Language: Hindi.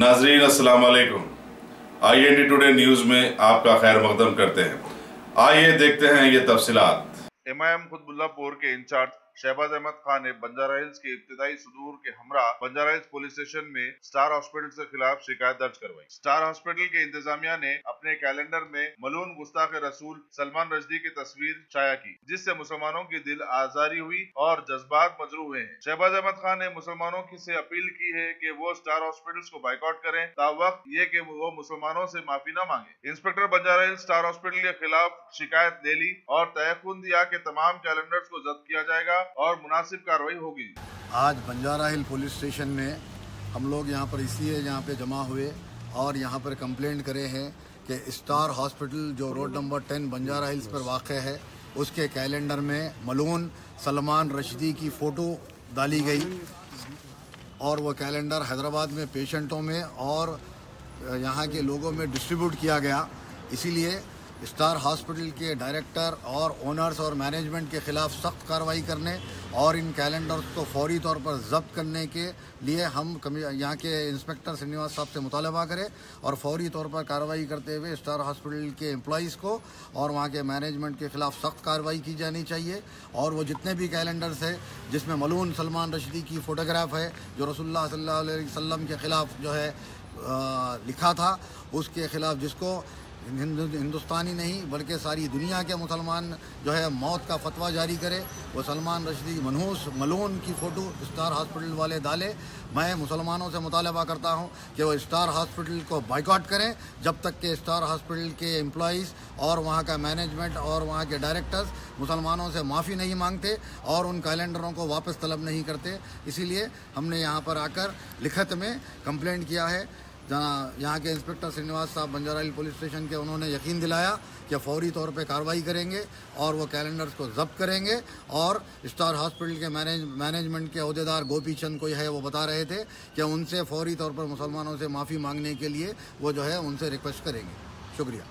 नाजरीन अस्सलाम वालेकुम। IND टुडे न्यूज में आपका खैर मकदम करते हैं। आइए देखते हैं ये तफसीलात। MIM खुतबुल्लापुर के इंचार्ज शहबाज अहमद खान ने बंजारा हिल्स के इब्तिदाई सुदूर के हमरा बंजारा हिल्स पुलिस स्टेशन में स्टार हॉस्पिटल के खिलाफ शिकायत दर्ज करवाई। स्टार हॉस्पिटल के इंतजामिया ने अपने कैलेंडर में मलून गुस्ताख रसूल सलमान रश्दी की तस्वीर शाया की, जिससे मुसलमानों की दिल आजारी हुई और जज्बात मजरू हुए हैं। शहबाज अहमद खान ने मुसलमानों से अपील की है कि वो स्टार हॉस्पिटल को बाइकआउट करें, तावक्त ये कि वो मुसलमानों से माफी न मांगे। Inspector Banjara hills star hospital के खिलाफ शिकायत ले ली और तयकुन दिया कि तमाम कैलेंडर्स को जब्त किया जाएगा और मुनासिब कार्रवाई होगी। आज बंजारा हिल पुलिस स्टेशन में हम लोग यहाँ पर इसलिए यहाँ पे जमा हुए और यहाँ पर कंप्लेंट करे हैं कि स्टार हॉस्पिटल जो रोड नंबर 10 बंजारा हिल्स पर वाक़ है, उसके कैलेंडर में मलून सलमान रश्दी की फ़ोटो डाली गई और वो कैलेंडर हैदराबाद में पेशेंटों में और यहाँ के लोगों में डिस्ट्रीब्यूट किया गया। इसीलिए स्टार हॉस्पिटल के डायरेक्टर और ओनर्स और मैनेजमेंट के ख़िलाफ़ सख्त कार्रवाई करने और इन कैलेंडर्स को फौरी तौर पर ज़ब्त करने के लिए हम यहाँ के इंस्पेक्टर श्रीनिवास साहब से मुतालबा करें और फौरी तौर पर कार्रवाई करते हुए स्टार हॉस्पिटल के एम्प्लॉइज़ को और वहाँ के मैनेजमेंट के ख़िलाफ़ सख्त कार्रवाई की जानी चाहिए। और वो जितने भी कैलेंडर्स हैं जिसमें मलून सलमान रश्दी की फ़ोटोग्राफ है जो रसूलुल्लाह सल्लल्लाहु अलैहि वसल्लम के ख़िलाफ़ जो है लिखा था, उसके ख़िलाफ़ जिसको हिंदुस्तानी नहीं बल्कि सारी दुनिया के मुसलमान जो है मौत का फतवा जारी करे, वो सलमान रश्दी मनहूस मलून की फ़ोटो स्टार हॉस्पिटल वाले डाले। मैं मुसलमानों से मुतालबा करता हूँ कि वो स्टार हॉस्पिटल को बाइकआउट करें जब तक कि स्टार हॉस्पिटल के एम्प्लॉइज़ और वहाँ का मैनेजमेंट और वहाँ के डायरेक्टर्स मुसलमानों से माफ़ी नहीं मांगते और उन कैलेंडरों को वापस तलब नहीं करते। इसीलिए हमने यहाँ पर आकर लिखत में कंप्लेंट किया है। यहाँ के इंस्पेक्टर श्रीनिवास साहब बंजारा हिल पुलिस स्टेशन के, उन्होंने यकीन दिलाया कि फौरी तौर पे कार्रवाई करेंगे और वो कैलेंडर्स को जब्त करेंगे। और स्टार हॉस्पिटल के मैनेजमेंट के अहदेदार गोपी चंद कोई है, वो बता रहे थे कि उनसे फौरी तौर पर मुसलमानों से माफ़ी मांगने के लिए वो जो है उनसे रिक्वेस्ट करेंगे। शुक्रिया।